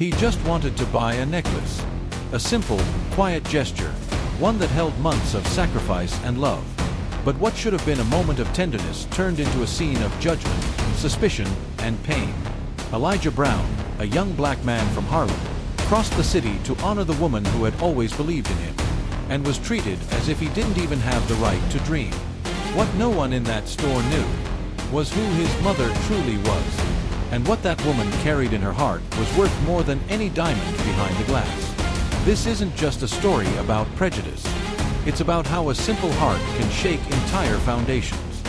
He just wanted to buy a necklace. A simple, quiet gesture, one that held months of sacrifice and love. But what should have been a moment of tenderness turned into a scene of judgment, suspicion, and pain. Elijah Brown, a young black man from Harlem, crossed the city to honor the woman who had always believed in him, and was treated as if he didn't even have the right to dream. What no one in that store knew was who his mother truly was, and what that woman carried in her heart was worth more than any diamond behind the glass. This isn't just a story about prejudice. It's about how a simple heart can shake entire foundations.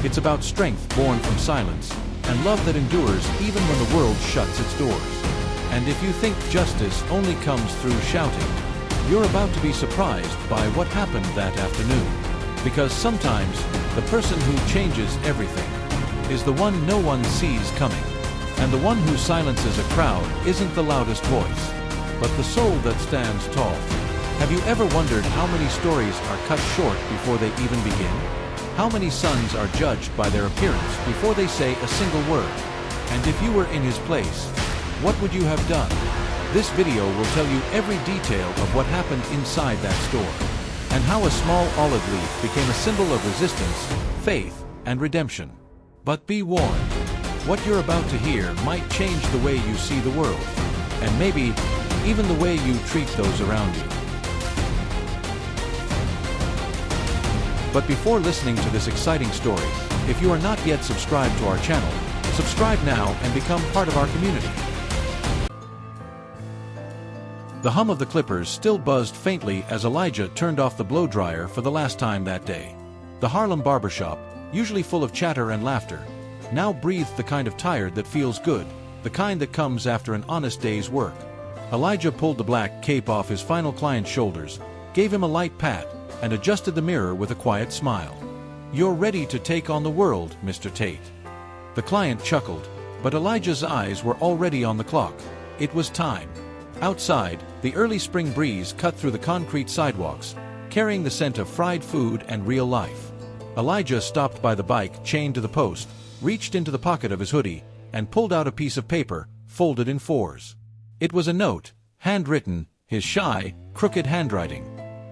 It's about strength born from silence, and love that endures even when the world shuts its doors. And if you think justice only comes through shouting, you're about to be surprised by what happened that afternoon. Because sometimes, the person who changes everything is the one no one sees coming. And the one who silences a crowd isn't the loudest voice, but the soul that stands tall. Have you ever wondered how many stories are cut short before they even begin? How many sons are judged by their appearance before they say a single word? And if you were in his place, what would you have done? This video will tell you every detail of what happened inside that store, and how a small olive leaf became a symbol of resistance, faith, and redemption. But be warned, what you're about to hear might change the way you see the world, and maybe even the way you treat those around you. But before listening to this exciting story, if you are not yet subscribed to our channel, subscribe now and become part of our community. The hum of the clippers still buzzed faintly as Elijah turned off the blow dryer for the last time that day. The Harlem barbershop, usually full of chatter and laughter, now breathed the kind of tired that feels good, the kind that comes after an honest day's work. Elijah pulled the black cape off his final client's shoulders, gave him a light pat, and adjusted the mirror with a quiet smile. "You're ready to take on the world, Mr. Tate." The client chuckled, but Elijah's eyes were already on the clock. It was time. Outside, the early spring breeze cut through the concrete sidewalks, carrying the scent of fried food and real life. Elijah stopped by the bike chained to the post, reached into the pocket of his hoodie, and pulled out a piece of paper, folded in fours. It was a note, handwritten, his shy, crooked handwriting.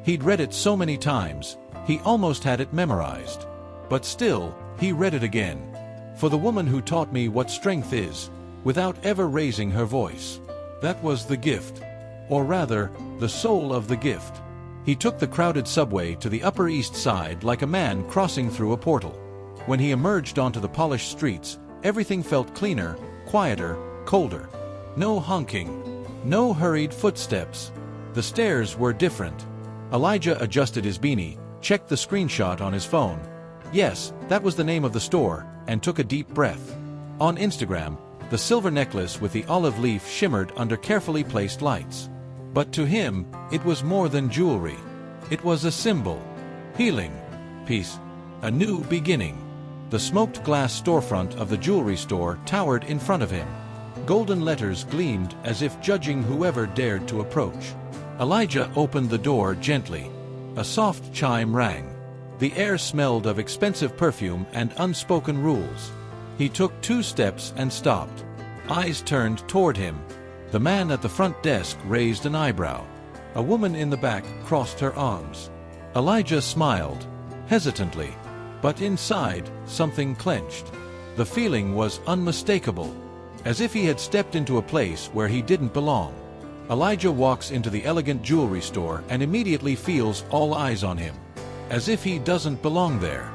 He'd read it so many times, he almost had it memorized. But still, he read it again. "For the woman who taught me what strength is, without ever raising her voice." That was the gift. Or rather, the soul of the gift. He took the crowded subway to the Upper East Side like a man crossing through a portal. When he emerged onto the polished streets, everything felt cleaner, quieter, colder. No honking. No hurried footsteps. The stairs were different. Elijah adjusted his beanie, checked the screenshot on his phone. Yes, that was the name of the store, and took a deep breath. On Instagram, the silver necklace with the olive leaf shimmered under carefully placed lights. But to him, it was more than jewelry. It was a symbol. Healing. Peace. A new beginning. The smoked glass storefront of the jewelry store towered in front of him. Golden letters gleamed as if judging whoever dared to approach. Elijah opened the door gently. A soft chime rang. The air smelled of expensive perfume and unspoken rules. He took 2 steps and stopped. Eyes turned toward him. The man at the front desk raised an eyebrow. A woman in the back crossed her arms. Elijah smiled, hesitantly. But inside, something clenched. The feeling was unmistakable, as if he had stepped into a place where he didn't belong. Elijah walks into the elegant jewelry store and immediately feels all eyes on him, as if he doesn't belong there.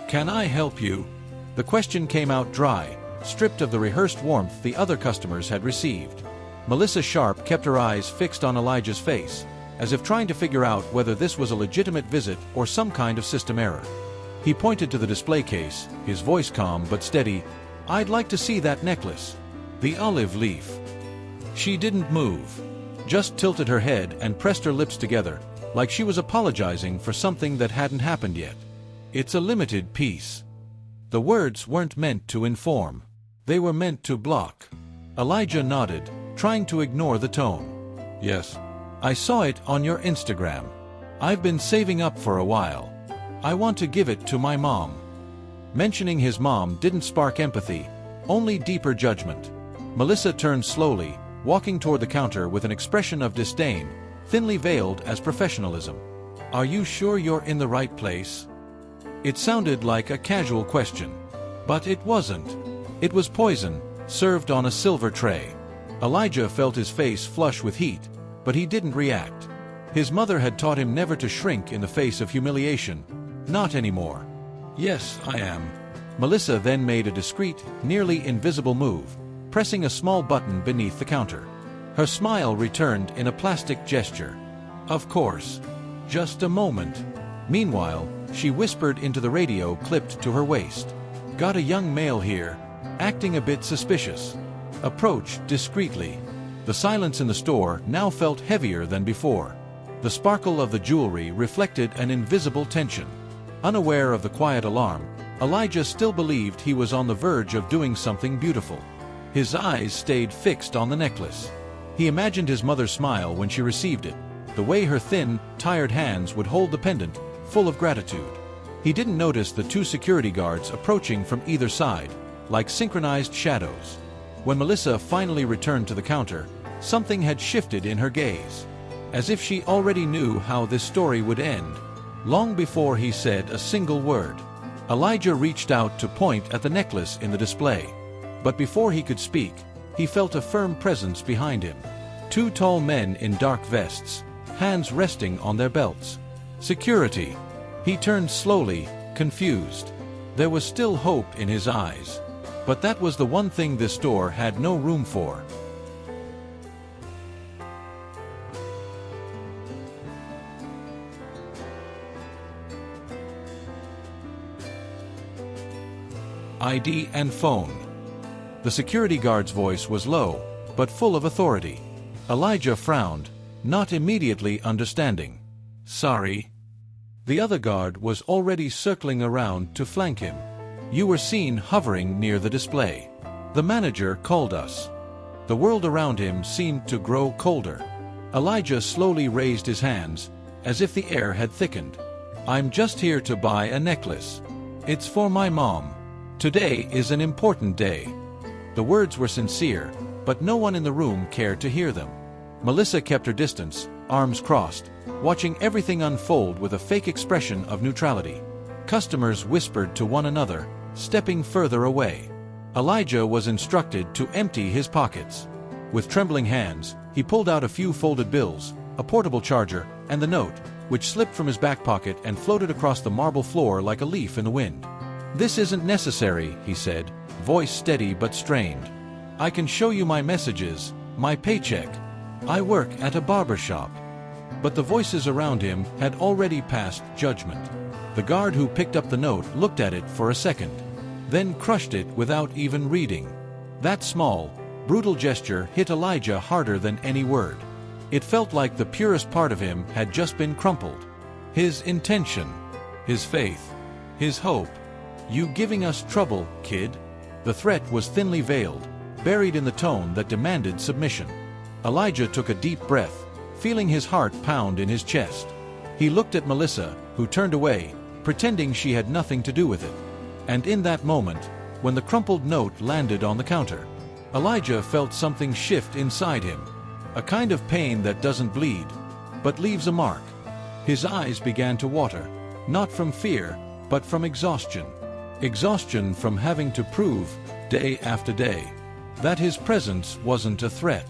"Can I help you?" The question came out dry, stripped of the rehearsed warmth the other customers had received. Melissa Sharp kept her eyes fixed on Elijah's face, as if trying to figure out whether this was a legitimate visit or some kind of system error. He pointed to the display case, his voice calm but steady. "I'd like to see that necklace. The olive leaf." She didn't move, just tilted her head and pressed her lips together, like she was apologizing for something that hadn't happened yet. "It's a limited piece." The words weren't meant to inform. They were meant to block. Elijah nodded, trying to ignore the tone. Yes. I saw it on your Instagram. I've been saving up for a while. I want to give it to my mom. Mentioning his mom didn't spark empathy, only deeper judgment. Melissa turned slowly, walking toward the counter with an expression of disdain, thinly veiled as professionalism. Are you sure you're in the right place? It sounded like a casual question. But it wasn't. It was poison, served on a silver tray. Elijah felt his face flush with heat, but he didn't react. His mother had taught him never to shrink in the face of humiliation. Not anymore. Yes, I am. Melissa then made a discreet, nearly invisible move, pressing a small button beneath the counter. Her smile returned in a plastic gesture. Of course. Just a moment. Meanwhile, she whispered into the radio clipped to her waist. Got a young male here, acting a bit suspicious. Approach discreetly. The silence in the store now felt heavier than before. The sparkle of the jewelry reflected an invisible tension. Unaware of the quiet alarm, Elijah still believed he was on the verge of doing something beautiful. His eyes stayed fixed on the necklace. He imagined his mother's smile when she received it, the way her thin, tired hands would hold the pendant, full of gratitude. He didn't notice the two security guards approaching from either side, like synchronized shadows. When Melissa finally returned to the counter, something had shifted in her gaze. As if she already knew how this story would end, long before he said a single word. Elijah reached out to point at the necklace in the display. But before he could speak, he felt a firm presence behind him. Two tall men in dark vests, hands resting on their belts. Security. He turned slowly, confused. There was still hope in his eyes. But that was the one thing this store had no room for. ID and phone. The security guard's voice was low, but full of authority. Elijah frowned, not immediately understanding. Sorry. The other guard was already circling around to flank him. You were seen hovering near the display. The manager called us. The world around him seemed to grow colder. Elijah slowly raised his hands, as if the air had thickened. I'm just here to buy a necklace. It's for my mom. Today is an important day. The words were sincere, but no one in the room cared to hear them. Melissa kept her distance, arms crossed, watching everything unfold with a fake expression of neutrality. Customers whispered to one another, stepping further away. Elijah was instructed to empty his pockets. With trembling hands, he pulled out a few folded bills, a portable charger, and the note, which slipped from his back pocket and floated across the marble floor like a leaf in the wind. This isn't necessary, he said, voice steady but strained. I can show you my messages, my paycheck. I work at a barber shop. But the voices around him had already passed judgment. The guard who picked up the note looked at it for a second, then crushed it without even reading. That small, brutal gesture hit Elijah harder than any word. It felt like the purest part of him had just been crumpled. His intention, his faith, his hope. You giving us trouble, kid? The threat was thinly veiled, buried in the tone that demanded submission. Elijah took a deep breath, feeling his heart pound in his chest. He looked at Melissa, who turned away, pretending she had nothing to do with it. And in that moment, when the crumpled note landed on the counter, Elijah felt something shift inside him. A kind of pain that doesn't bleed, but leaves a mark. His eyes began to water, not from fear, but from exhaustion. Exhaustion from having to prove, day after day, that his presence wasn't a threat.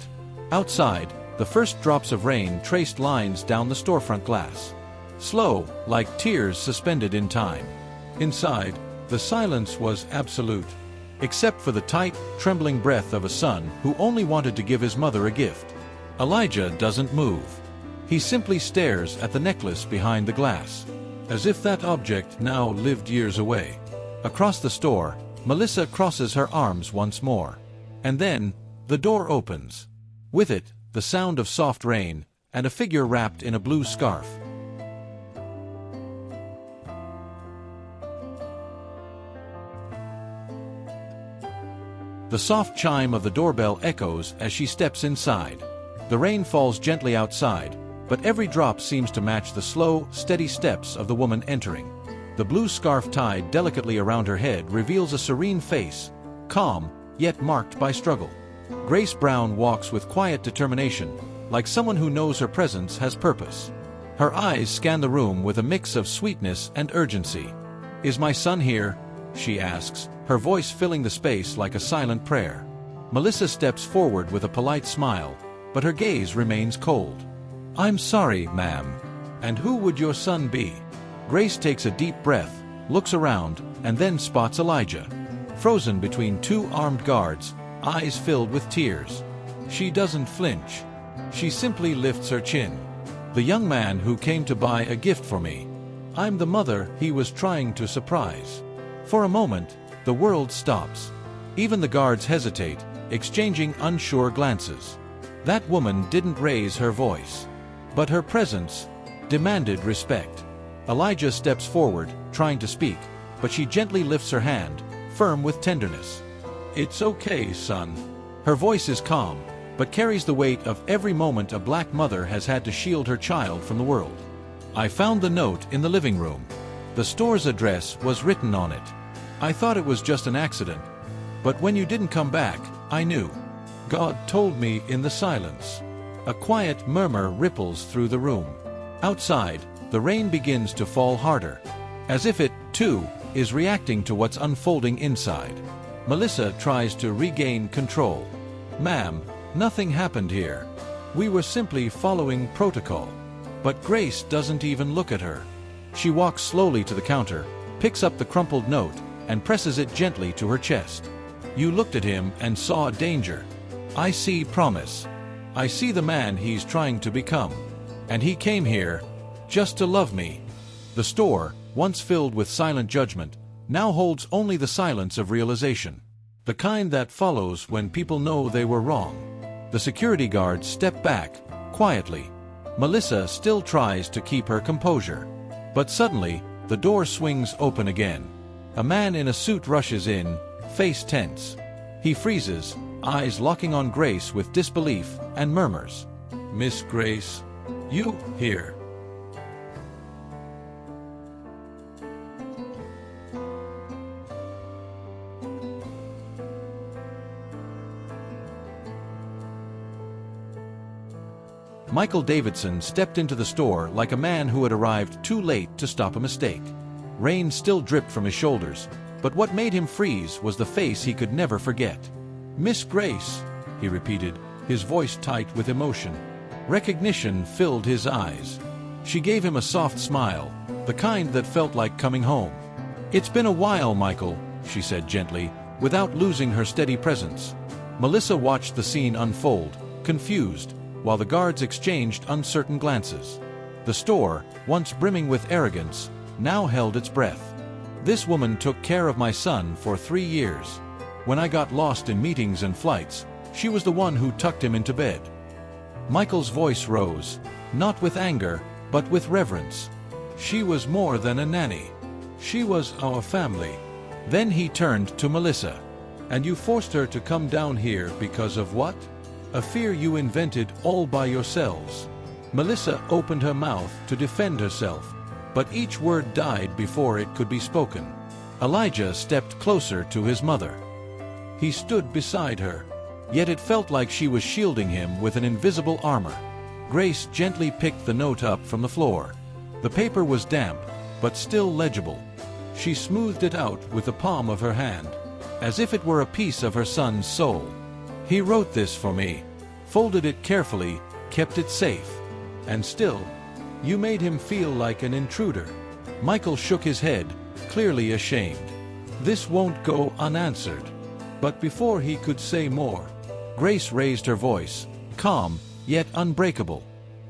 Outside, the first drops of rain traced lines down the storefront glass. Slow, like tears suspended in time. Inside, the silence was absolute, except for the tight, trembling breath of a son who only wanted to give his mother a gift. Elijah doesn't move. He simply stares at the necklace behind the glass, as if that object now lived years away. Across the store, Melissa crosses her arms once more. And then, the door opens. With it, the sound of soft rain, and a figure wrapped in a blue scarf. The soft chime of the doorbell echoes as she steps inside. The rain falls gently outside, but every drop seems to match the slow, steady steps of the woman entering. The blue scarf tied delicately around her head reveals a serene face, calm, yet marked by struggle. Grace Brown walks with quiet determination, like someone who knows her presence has purpose. Her eyes scan the room with a mix of sweetness and urgency. "Is my son here?" she asks, her voice filling the space like a silent prayer. Melissa steps forward with a polite smile, but her gaze remains cold. "I'm sorry, ma'am. And who would your son be?" Grace takes a deep breath, looks around, and then spots Elijah, frozen between two armed guards, eyes filled with tears. She doesn't flinch. She simply lifts her chin. "The young man who came to buy a gift for me. I'm the mother he was trying to surprise." For a moment, the world stops. Even the guards hesitate, exchanging unsure glances. That woman didn't raise her voice, but her presence demanded respect. Elijah steps forward, trying to speak, but she gently lifts her hand, firm with tenderness. "It's okay, son." Her voice is calm, but carries the weight of every moment a black mother has had to shield her child from the world. "I found the note in the living room. The store's address was written on it. I thought it was just an accident, but when you didn't come back, I knew. God told me in the silence." A quiet murmur ripples through the room. Outside, the rain begins to fall harder, as if it, too, is reacting to what's unfolding inside. Melissa tries to regain control. "Ma'am, nothing happened here. We were simply following protocol." But Grace doesn't even look at her. She walks slowly to the counter, picks up the crumpled note, and presses it gently to her chest. "You looked at him and saw danger. I see promise. I see the man he's trying to become. And he came here just to love me." The store, once filled with silent judgment, now holds only the silence of realization. The kind that follows when people know they were wrong. The security guards step back, quietly. Melissa still tries to keep her composure. But suddenly, the door swings open again. A man in a suit rushes in, face tense. He freezes, eyes locking on Grace with disbelief, and murmurs, "Miss Grace, you here?" Michael Davidson stepped into the store like a man who had arrived too late to stop a mistake. Rain still dripped from his shoulders, but what made him freeze was the face he could never forget. "Miss Grace," he repeated, his voice tight with emotion. Recognition filled his eyes. She gave him a soft smile, the kind that felt like coming home. "It's been a while, Michael," she said gently, without losing her steady presence. Melissa watched the scene unfold, confused, while the guards exchanged uncertain glances. The store, once brimming with arrogance, now held its breath. "This woman took care of my son for 3 years. When I got lost in meetings and flights, she was the one who tucked him into bed." Michael's voice rose, not with anger, but with reverence. "She was more than a nanny. She was our family." Then he turned to Melissa. "And you forced her to come down here because of what? A fear you invented all by yourselves." Melissa opened her mouth to defend herself, but each word died before it could be spoken. Elijah stepped closer to his mother. He stood beside her, yet it felt like she was shielding him with an invisible armor. Grace gently picked the note up from the floor. The paper was damp, but still legible. She smoothed it out with the palm of her hand, as if it were a piece of her son's soul. "He wrote this for me, folded it carefully, kept it safe. And still, you made him feel like an intruder." Michael shook his head, clearly ashamed. "This won't go unanswered." But before he could say more, Grace raised her voice, calm, yet unbreakable.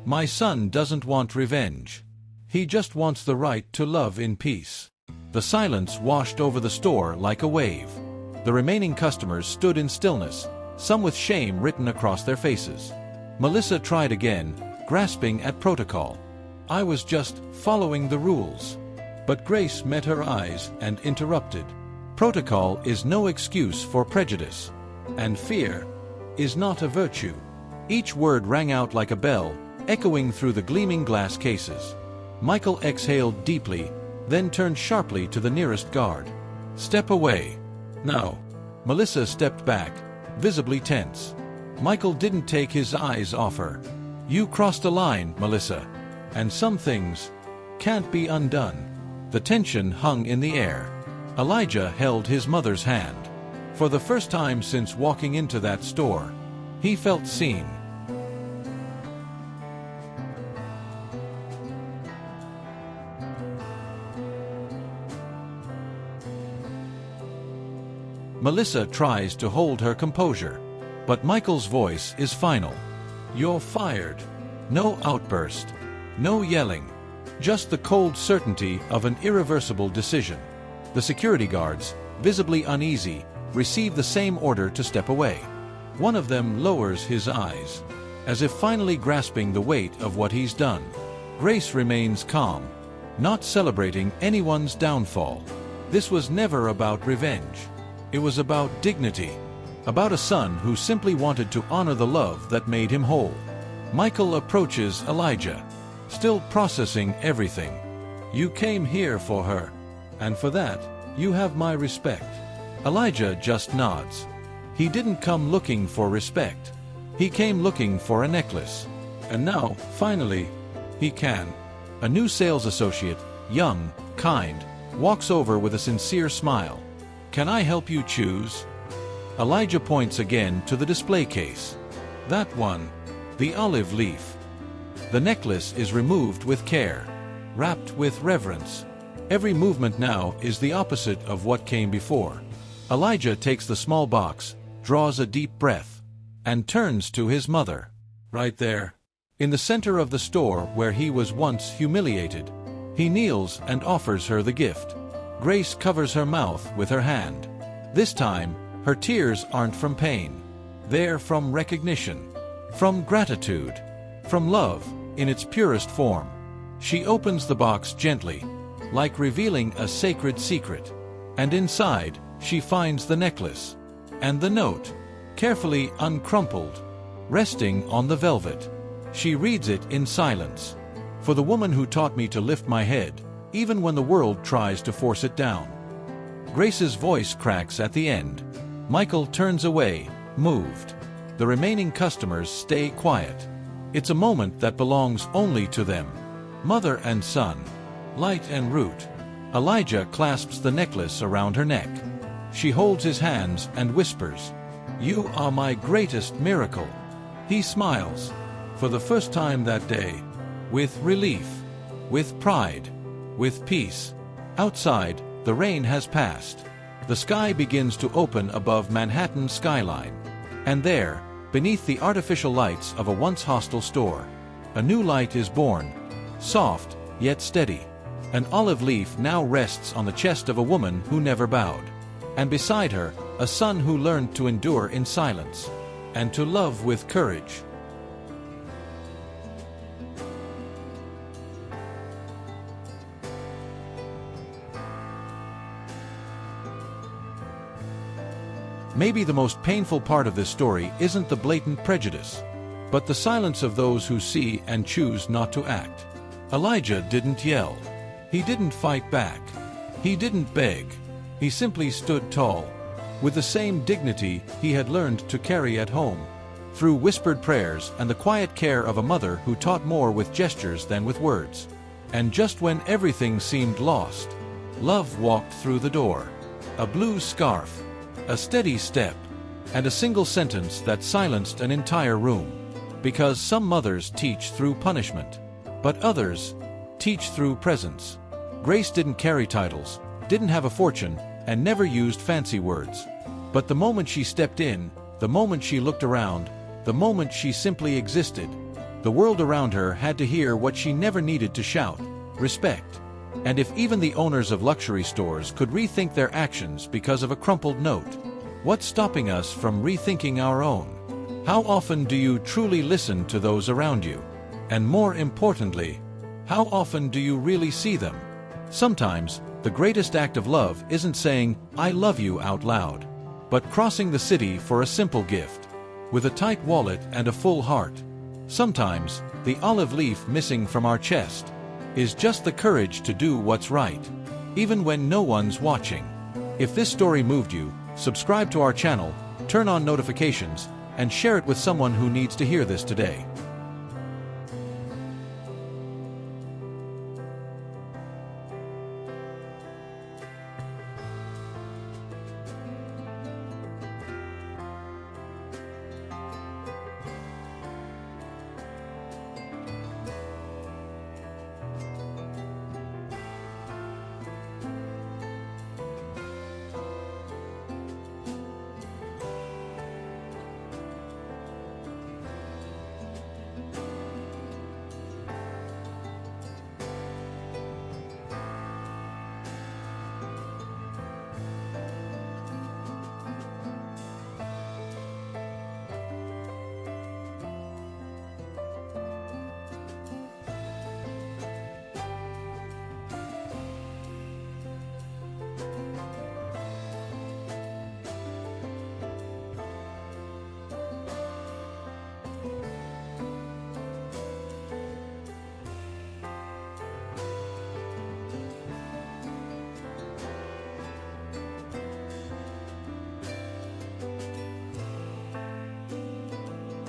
"My son doesn't want revenge. He just wants the right to love in peace." The silence washed over the store like a wave. The remaining customers stood in stillness, some with shame written across their faces. Melissa tried again, grasping at protocol. "I was just following the rules." But Grace met her eyes and interrupted. "Protocol is no excuse for prejudice. And fear is not a virtue. Each word rang out like a bell, echoing through the gleaming glass cases. Michael exhaled deeply, then turned sharply to the nearest guard. "Step away." "No." Melissa stepped back, visibly tense. Michael didn't take his eyes off her. "You crossed a line, Melissa. And some things can't be undone." The tension hung in the air. Elijah held his mother's hand. For the first time since walking into that store, he felt seen. Melissa tries to hold her composure, but Michael's voice is final. "You're fired." No outburst, no yelling, just the cold certainty of an irreversible decision. The security guards, visibly uneasy, receive the same order to step away. One of them lowers his eyes, as if finally grasping the weight of what he's done. Grace remains calm, not celebrating anyone's downfall. This was never about revenge. It was about dignity, about a son who simply wanted to honor the love that made him whole. Michael approaches Elijah, still processing everything. "You came here for her, and for that, you have my respect." Elijah just nods. He didn't come looking for respect. He came looking for a necklace. And now, finally, he can. A new sales associate, young, kind, walks over with a sincere smile. "Can I help you choose?" Elijah points again to the display case. "That one, the olive leaf." The necklace is removed with care, wrapped with reverence. Every movement now is the opposite of what came before. Elijah takes the small box, draws a deep breath, and turns to his mother. Right there, in the center of the store where he was once humiliated, he kneels and offers her the gift. Grace covers her mouth with her hand. This time, her tears aren't from pain. They're from recognition, from gratitude, from love in its purest form. She opens the box gently, like revealing a sacred secret. And inside, she finds the necklace and the note, carefully uncrumpled, resting on the velvet. She reads it in silence. "For the woman who taught me to lift my head, even when the world tries to force it down." Grace's voice cracks at the end. Michael turns away, moved. The remaining customers stay quiet. It's a moment that belongs only to them. Mother and son, light and root. Elijah clasps the necklace around her neck. She holds his hands and whispers, "You are my greatest miracle." He smiles, for the first time that day, with relief, with pride, with peace. Outside, the rain has passed. The sky begins to open above Manhattan's skyline. And there, beneath the artificial lights of a once hostile store, a new light is born, soft yet steady. An olive leaf now rests on the chest of a woman who never bowed. And beside her, a son who learned to endure in silence, and to love with courage. Maybe the most painful part of this story isn't the blatant prejudice, but the silence of those who see and choose not to act. Elijah didn't yell. He didn't fight back. He didn't beg. He simply stood tall, with the same dignity he had learned to carry at home, through whispered prayers and the quiet care of a mother who taught more with gestures than with words. And just when everything seemed lost, love walked through the door. A blue scarf, a steady step, and a single sentence that silenced an entire room. Because some mothers teach through punishment, but others teach through presence. Grace didn't carry titles, didn't have a fortune, and never used fancy words. But the moment she stepped in, the moment she looked around, the moment she simply existed, the world around her had to hear what she never needed to shout: respect. And if even the owners of luxury stores could rethink their actions because of a crumpled note, what's stopping us from rethinking our own? How often do you truly listen to those around you? And more importantly, how often do you really see them? Sometimes, the greatest act of love isn't saying, "I love you" out loud, but crossing the city for a simple gift. with a tight wallet and a full heart. Sometimes, the olive leaf missing from our chest is just the courage to do what's right, even when no one's watching. If this story moved you, subscribe to our channel, turn on notifications, and share it with someone who needs to hear this today.